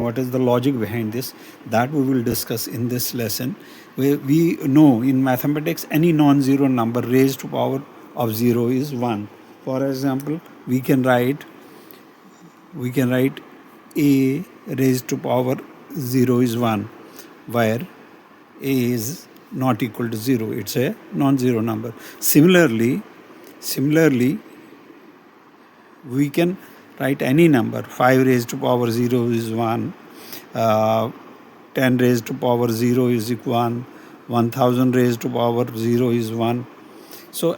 what is the logic behind this, that we will discuss in this lesson. We know in mathematics any non-zero number raised to power of 0 is 1. For example, we can write a raised to power 0 is 1, where a is not equal to 0. It's a non-zero number. Similarly, we can write any number. 5 raised to power 0 is 1. 10 raised to power 0 is 1. 1000 raised to power 0 is 1. So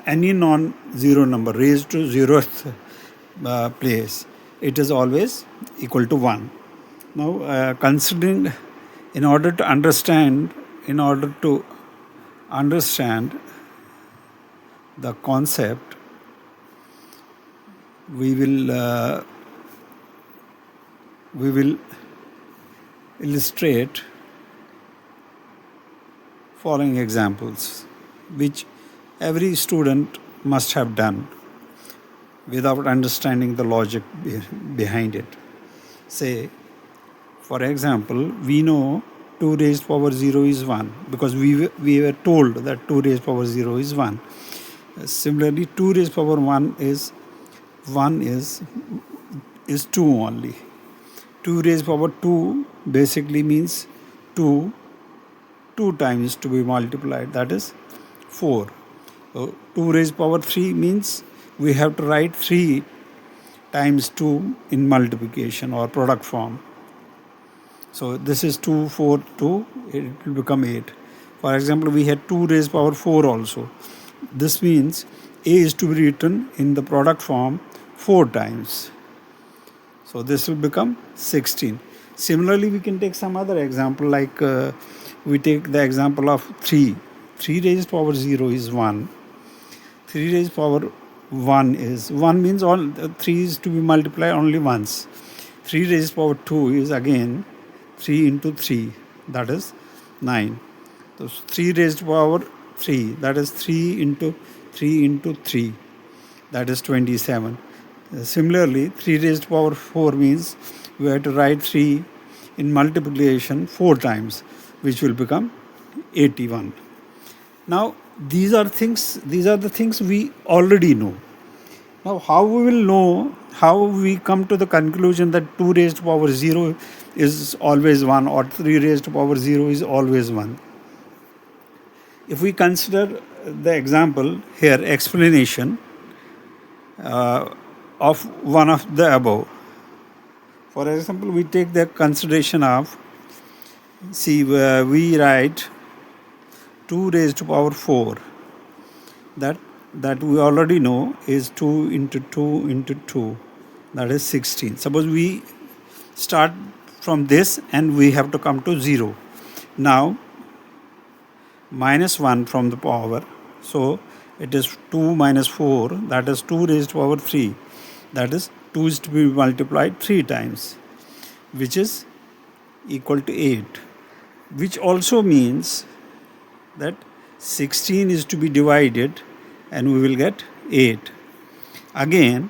any non-zero number raised to 0th place, it is always equal to 1. Now considering, in order to understand the concept, we will illustrate following examples, which every student must have done without understanding the logic behind it. Say, for example, we know 2 raised power 0 is 1 because we were told that 2 raised power 0 is 1. Similarly, 2 raised power 1 is 2 only. 2 raised power 2 basically means 2 times to be multiplied, that is 4. So 2 raised power 3 means we have to write 3 times 2 in multiplication or product form. So this is 2, 4, 2, it will become 8. For example, we had 2 raised power 4 also. This means a is to be written in the product form 4 times. So this will become 16. Similarly, we can take some other example, like we take the example of 3. 3 raised power 0 is 1. 3 raised power 1 is 1 means all 3 is to be multiplied only once. 3 raised power 2 is again 3 into 3, that is 9. So 3 raised power 3, that is 3 into 3, that is 27. Similarly, 3 raised power 4 means we have to write 3 in multiplication 4 times, which will become 81. Now these are the things we already know. Now how we will know, how we come to the conclusion that 2 raised to power 0 is always 1 or 3 raised to power 0 is always 1? If we consider the example here, explanation of one of the above. For example, we take the consideration of, we write 2 raised to power 4. That we already know is 2 into 2 into 2, that is 16. Suppose we start from this and we have to come to 0. Now minus 1 from the power, so it is 2 minus 4, that is 2 raised to power 3, that is 2 is to be multiplied 3 times, which is equal to 8, which also means that 16 is to be divided and we will get 8. Again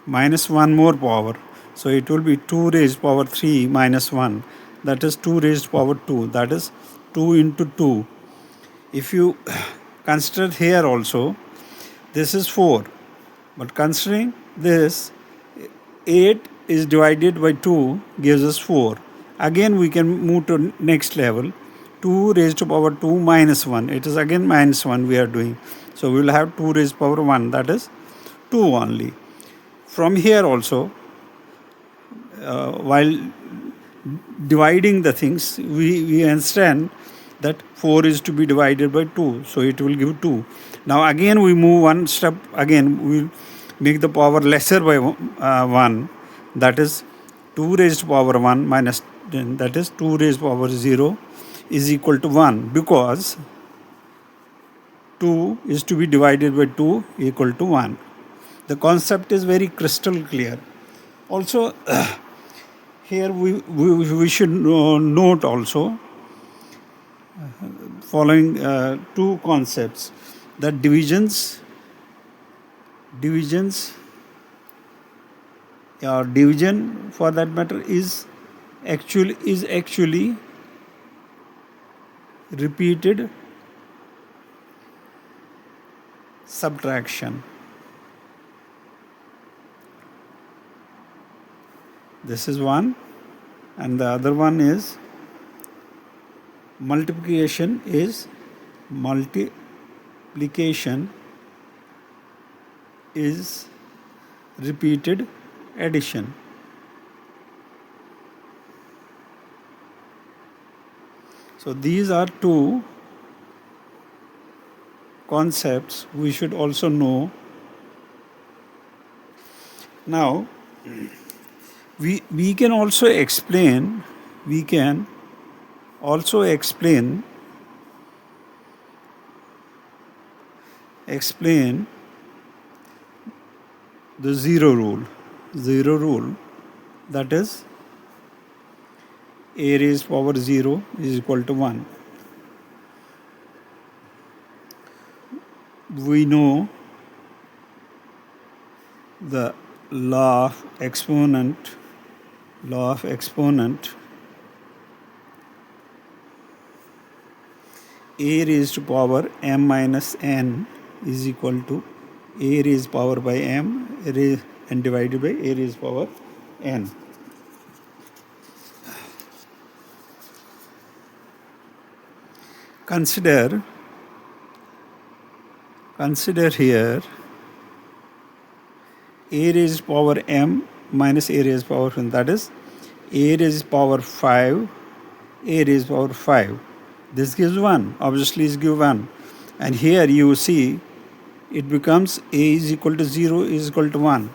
minus 1 more power, so it will be 2 raised power 3 minus 1, that is 2 raised power 2, that is 2 into 2. If you consider here also, this is 4, but considering this, 8 is divided by 2 gives us 4. Again we can move to next level, 2 raised to power 2 minus 1, it is again minus 1 we are doing. So we will have 2 raised power 1, that is 2 only. From here also, while dividing the things, we understand that 4 is to be divided by 2, so it will give 2. Now again we move one step, again we will make the power lesser by 1, that is 2 raised to power 1 minus 10, that is 2 raised to power 0 is equal to 1, because 2 is to be divided by 2 equal to 1. The concept is very crystal clear. Also here we should note also following two concepts, that division for that matter is actually repeated subtraction. This is one, and the other one is multiplication is repeated addition. So these are two concepts we should also know. Now we can also explain the zero rule, that is a raised power 0 is equal to 1. We know the law of exponent. A raised to power m minus n is equal to a raised power by m and divided by a raised power n. Consider here a raised power m minus a raised power n, that is a raised power 5, a raised power 5. This gives 1, obviously is give 1. And here you see it becomes a is equal to 0 is equal to 1.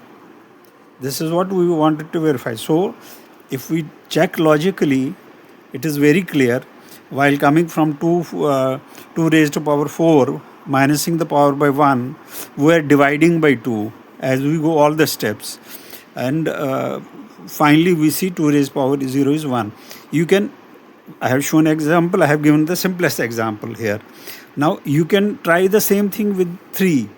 This is what we wanted to verify. So if we check logically, it is very clear. While coming from 2 raised to power 4, minusing the power by 1, we are dividing by 2 as we go all the steps. And finally we see 2 raised power 0 is 1. I have shown example, I have given the simplest example here. Now you can try the same thing with 3.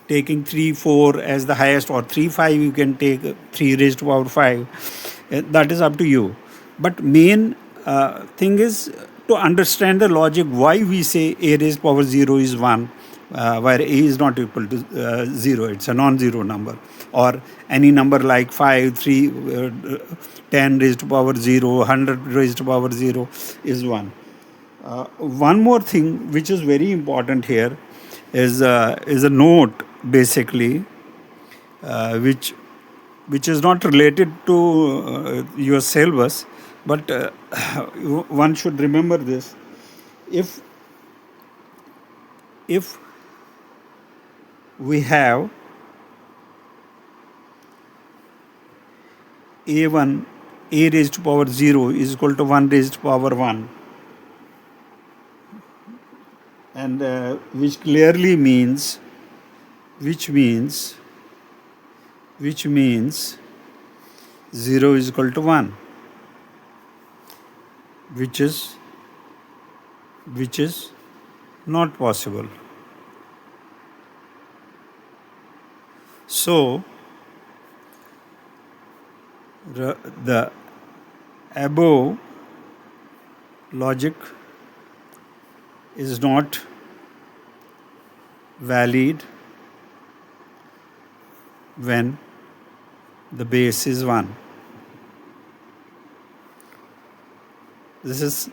Taking 3, 4 as the highest, or 3, 5, you can take 3 raised to power 5. That is up to you. But main thing is to understand the logic why we say a raised power 0 is 1, where a is not equal to 0. It's a non-zero number. Or any number like 5, 3, 10 raised to power 0, 100 raised to power 0 is 1. One more thing which is very important here is a note, basically, which is not related to your syllabus, but one should remember this. If we have a1, a raised to power 0 is equal to 1 raised to power 1, and which clearly means 0 is equal to 1, which is not possible. So the above logic is not valid when the base is 1. This is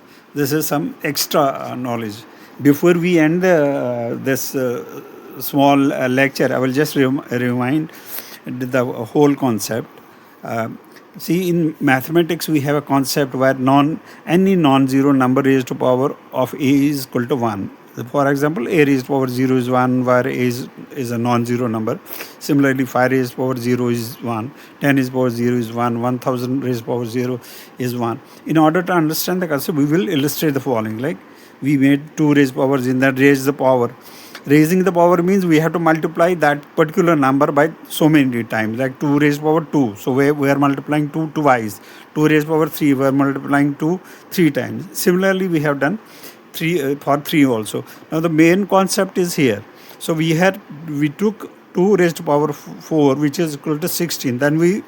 some extra knowledge. Before we end this small lecture, I will just remind the whole concept. See, in mathematics we have a concept where any non-zero number raised to power of a is equal to 1. For example, a raised to power 0 is 1, where a is a non-zero number. Similarly, 5 raised to power 0 is 1, 10 raised to power 0 is 1, 1000 raised to power 0 is 1. In order to understand the concept, we will illustrate the following. Like, we made 2 raised powers, in that raise the power. Raising the power means we have to multiply that particular number by so many times, like 2 raised to power 2. So we are multiplying 2 twice. 2 raised to power 3, we are multiplying 2 3 times. Similarly, we have done 3 for 3 also. Now the main concept is here. So we took 2 raised to power 4, which is equal to 16. Then we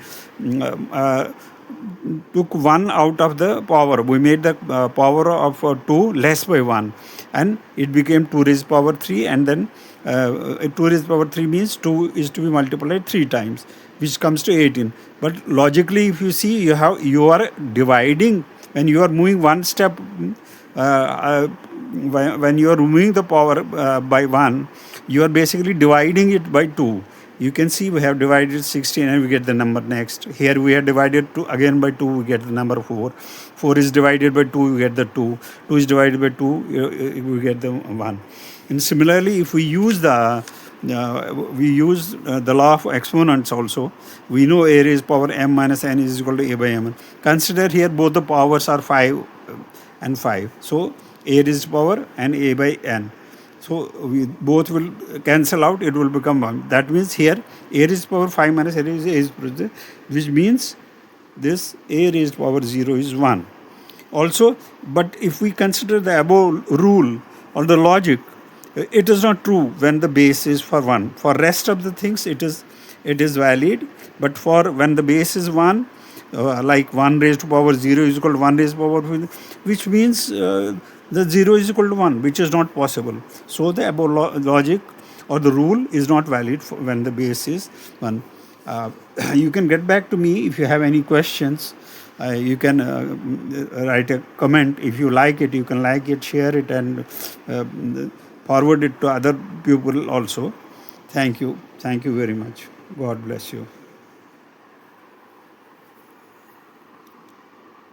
took 1 out of the power. We made the power of 2 less by 1, and it became 2 raised power 3, and then 2 raised power 3 means 2 is to be multiplied 3 times, which comes to 18. But logically, if you see, you are dividing when you are moving one step. When you are moving the power by 1, you are basically dividing it by 2. You can see we have divided 16 and we get the number next. Here we have divided 2 again by 2, we get the number 4. 4 is divided by 2, we get the 2. 2 is divided by 2, we get the 1. And similarly, if we use the the law of exponents also. We know a raised power m minus n is equal to a by m. Consider here both the powers are 5 and 5. So a raised power and a by n. So we both will cancel out, it will become 1. That means here a raised power 5 minus a raised power, which means this a raised power 0 is 1. Also, but if we consider the above rule or the logic, it is not true when the base is for 1. For rest of the things it is valid, but for when the base is 1, like 1 raised to power 0 is equal to 1 raised to power, which means the 0 is equal to 1, which is not possible. So the above logic or the rule is not valid for when the base is 1. You can get back to me if you have any questions. You can write a comment. If you like it, you can like it, share it, and forward it to other people also. Thank you. Thank you very much. God bless you.